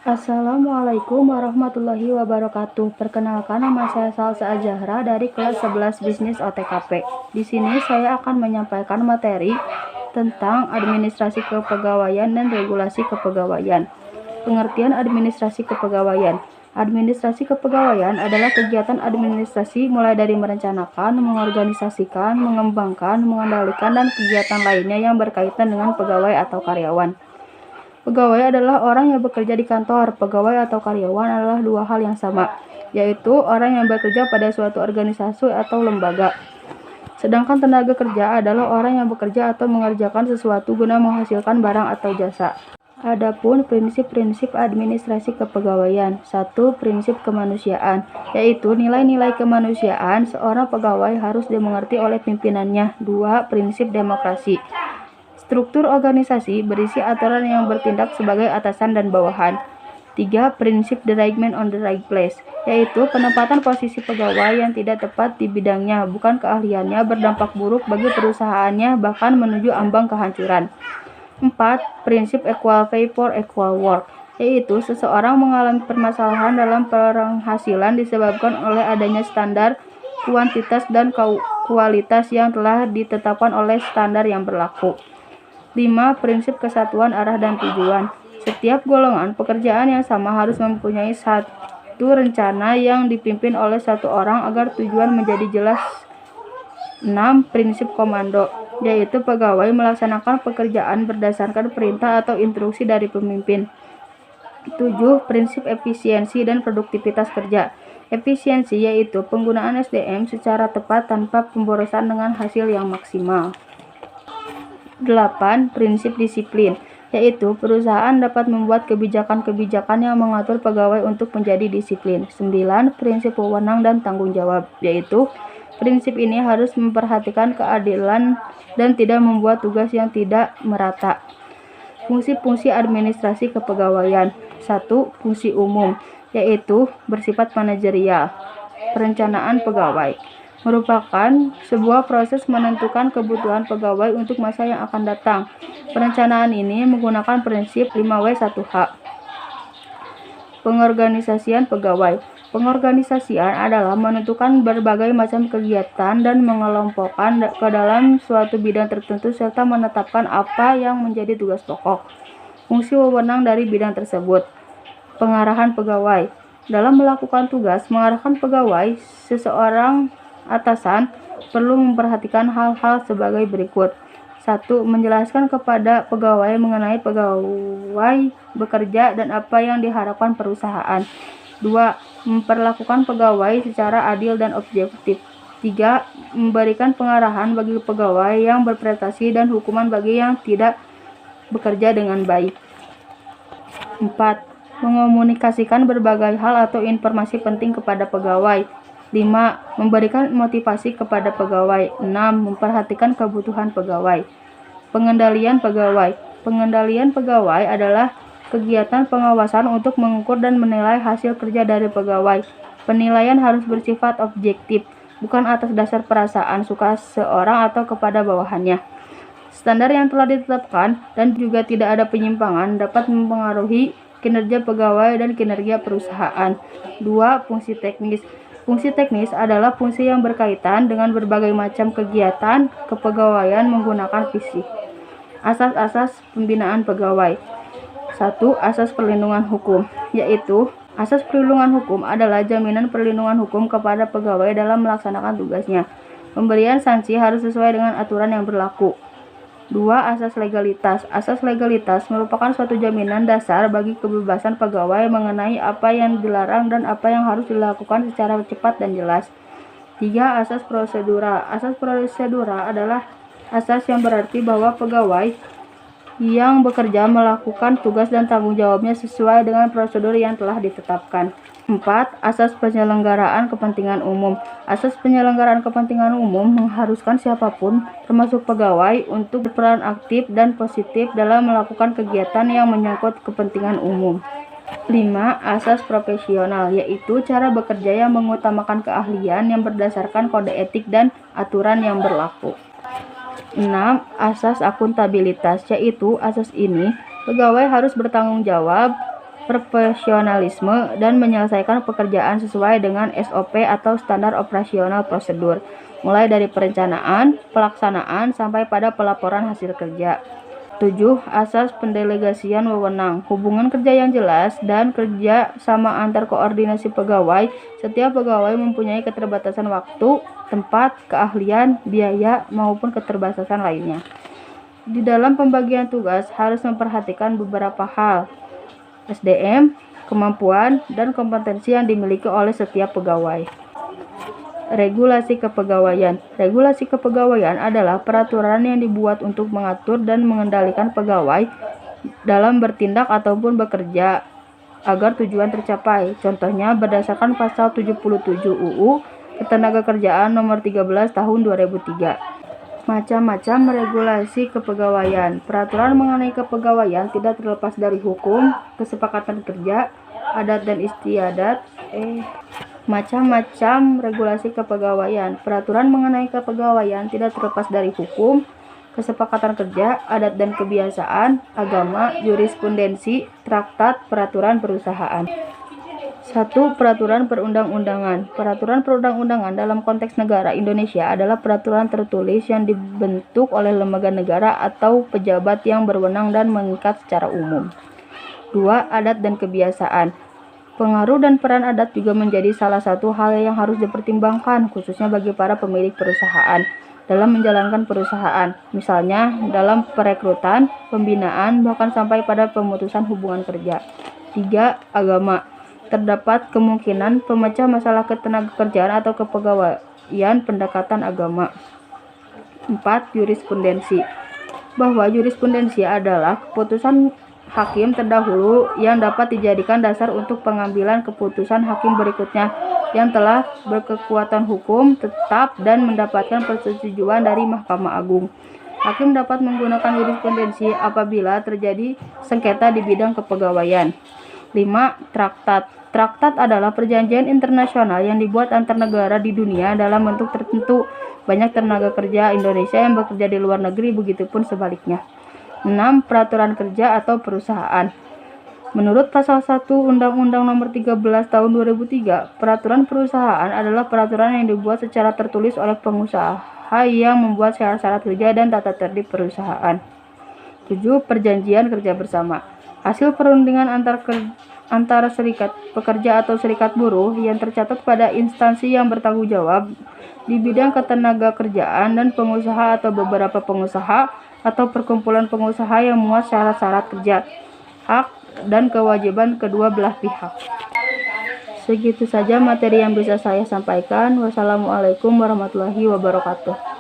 Assalamualaikum warahmatullahi wabarakatuh. Perkenalkan, nama saya Salsa Azahra dari kelas 11 Bisnis OTKP. Di sini saya akan menyampaikan materi tentang administrasi kepegawaian dan regulasi kepegawaian. Pengertian administrasi kepegawaian. Administrasi kepegawaian adalah kegiatan administrasi mulai dari merencanakan, mengorganisasikan, mengembangkan, mengendalikan, dan kegiatan lainnya yang berkaitan dengan pegawai atau karyawan. Pegawai adalah orang yang bekerja di kantor. Pegawai atau karyawan adalah dua hal yang sama, yaitu orang yang bekerja pada suatu organisasi atau lembaga. Sedangkan tenaga kerja adalah orang yang bekerja atau mengerjakan sesuatu guna menghasilkan barang atau jasa. Adapun prinsip-prinsip administrasi kepegawaian. 1. Prinsip kemanusiaan, yaitu nilai-nilai kemanusiaan seorang pegawai harus dimengerti oleh pimpinannya. 2. Prinsip demokrasi. Struktur organisasi berisi aturan yang bertindak sebagai atasan dan bawahan. 3. Prinsip the right man on the right place, yaitu penempatan posisi pegawai yang tidak tepat di bidangnya, bukan keahliannya, berdampak buruk bagi perusahaannya, bahkan menuju ambang kehancuran. 4. Prinsip equal pay for equal work, yaitu seseorang mengalami permasalahan dalam penghasilan disebabkan oleh adanya standar kuantitas dan kualitas yang telah ditetapkan oleh standar yang berlaku. 5. Prinsip kesatuan arah dan tujuan. Setiap golongan pekerjaan yang sama harus mempunyai satu rencana yang dipimpin oleh satu orang agar tujuan menjadi jelas. 6. Prinsip komando, yaitu pegawai melaksanakan pekerjaan berdasarkan perintah atau instruksi dari pemimpin. 7. Prinsip efisiensi dan produktivitas kerja. Efisiensi yaitu penggunaan SDM secara tepat tanpa pemborosan dengan hasil yang maksimal. 8. Prinsip disiplin, yaitu perusahaan dapat membuat kebijakan-kebijakan yang mengatur pegawai untuk menjadi disiplin. 9. Prinsip wewenang dan tanggung jawab, yaitu prinsip ini harus memperhatikan keadilan dan tidak membuat tugas yang tidak merata. Fungsi-fungsi administrasi kepegawaian. 1. Fungsi umum, yaitu bersifat manajerial. Perencanaan pegawai merupakan sebuah proses menentukan kebutuhan pegawai untuk masa yang akan datang. Perencanaan ini menggunakan prinsip 5W1H. Pengorganisasian pegawai. Pengorganisasian adalah menentukan berbagai macam kegiatan dan mengelompokkan ke dalam suatu bidang tertentu serta menetapkan apa yang menjadi tugas pokok. Fungsi wewenang dari bidang tersebut. Pengarahan pegawai. Dalam melakukan tugas mengarahkan pegawai, seseorang atasan perlu memperhatikan hal-hal sebagai berikut. 1. Menjelaskan kepada pegawai mengenai pegawai bekerja dan apa yang diharapkan perusahaan. 2. Memperlakukan pegawai secara adil dan objektif. 3. Memberikan pengarahan bagi pegawai yang berprestasi dan hukuman bagi yang tidak bekerja dengan baik. 4. Mengomunikasikan berbagai hal atau informasi penting kepada pegawai. 5. Memberikan motivasi kepada pegawai. 6. Memperhatikan kebutuhan pegawai. Pengendalian pegawai. Pengendalian pegawai adalah kegiatan pengawasan untuk mengukur dan menilai hasil kerja dari pegawai. Penilaian harus bersifat objektif, bukan atas dasar perasaan suka seorang atau kepada bawahannya. Standar yang telah ditetapkan dan juga tidak ada penyimpangan dapat mempengaruhi kinerja pegawai dan kinerja perusahaan. 2. Fungsi teknis. Fungsi teknis adalah fungsi yang berkaitan dengan berbagai macam kegiatan kepegawaian menggunakan fisik. Asas-asas pembinaan pegawai. 1. Asas perlindungan hukum, yaitu asas perlindungan hukum adalah jaminan perlindungan hukum kepada pegawai dalam melaksanakan tugasnya. Pemberian sanksi harus sesuai dengan aturan yang berlaku. 2. Asas legalitas. Asas legalitas merupakan suatu jaminan dasar bagi kebebasan pegawai mengenai apa yang dilarang dan apa yang harus dilakukan secara cepat dan jelas. 3. Asas prosedural. Asas prosedural adalah asas yang berarti bahwa pegawai yang bekerja melakukan tugas dan tanggung jawabnya sesuai dengan prosedur yang telah ditetapkan. 4. Asas penyelenggaraan kepentingan umum. Asas penyelenggaraan kepentingan umum mengharuskan siapapun, termasuk pegawai, untuk berperan aktif dan positif dalam melakukan kegiatan yang menyangkut kepentingan umum. 5. Asas profesional, yaitu cara bekerja yang mengutamakan keahlian yang berdasarkan kode etik dan aturan yang berlaku. 6. Asas akuntabilitas, yaitu asas ini pegawai harus bertanggung jawab profesionalisme, dan menyelesaikan pekerjaan sesuai dengan SOP atau standar operasional prosedur, mulai dari perencanaan, pelaksanaan, sampai pada pelaporan hasil kerja. 7. Asas pendelegasian wewenang, hubungan kerja yang jelas, dan kerja sama antar koordinasi pegawai. Setiap pegawai mempunyai keterbatasan waktu, tempat, keahlian, biaya, maupun keterbatasan lainnya. Di dalam pembagian tugas harus memperhatikan beberapa hal: SDM, kemampuan, dan kompetensi yang dimiliki oleh setiap pegawai. Regulasi kepegawaian. Regulasi kepegawaian adalah peraturan yang dibuat untuk mengatur dan mengendalikan pegawai dalam bertindak ataupun bekerja agar tujuan tercapai. Contohnya berdasarkan pasal 77 UU Ketenagakerjaan nomor 13 tahun 2003. Macam-macam regulasi kepegawaian. Peraturan mengenai kepegawaian tidak terlepas dari hukum, kesepakatan kerja, adat dan istiadat. Macam-macam regulasi kepegawaian. Peraturan mengenai kepegawaian tidak terlepas dari hukum, kesepakatan kerja, adat dan kebiasaan, agama, jurisprudensi, traktat, peraturan perusahaan. 1. Peraturan perundang-undangan. Peraturan perundang-undangan dalam konteks negara Indonesia adalah peraturan tertulis yang dibentuk oleh lembaga negara atau pejabat yang berwenang dan mengikat secara umum. 2. Adat dan kebiasaan. Pengaruh dan peran adat juga menjadi salah satu hal yang harus dipertimbangkan, khususnya bagi para pemilik perusahaan dalam menjalankan perusahaan, misalnya dalam perekrutan, pembinaan, bahkan sampai pada pemutusan hubungan kerja. 3. Agama. Terdapat kemungkinan pemecah masalah ketenagakerjaan atau kepegawaian pendekatan agama. 4. Jurisprudensi. Bahwa jurisprudensi adalah keputusan hakim terdahulu yang dapat dijadikan dasar untuk pengambilan keputusan hakim berikutnya yang telah berkekuatan hukum tetap dan mendapatkan persetujuan dari Mahkamah Agung. Hakim dapat menggunakan jurisprudensi apabila terjadi sengketa di bidang kepegawaian. 5. Traktat. Traktat adalah perjanjian internasional yang dibuat antar negara di dunia dalam bentuk tertentu. Banyak tenaga kerja Indonesia yang bekerja di luar negeri, begitupun sebaliknya. 6. Peraturan kerja atau perusahaan. Menurut pasal 1 Undang-Undang Nomor 13 Tahun 2003, peraturan perusahaan adalah peraturan yang dibuat secara tertulis oleh pengusaha yang membuat syarat-syarat kerja dan tata tertib perusahaan. 7. Perjanjian kerja bersama. Hasil perundingan antara serikat pekerja atau serikat buruh yang tercatat pada instansi yang bertanggung jawab di bidang ketenagakerjaan dan pengusaha atau beberapa pengusaha atau perkumpulan pengusaha yang memuat syarat-syarat kerja, hak, dan kewajiban kedua belah pihak. Segitu saja materi yang bisa saya sampaikan. Wassalamualaikum warahmatullahi wabarakatuh.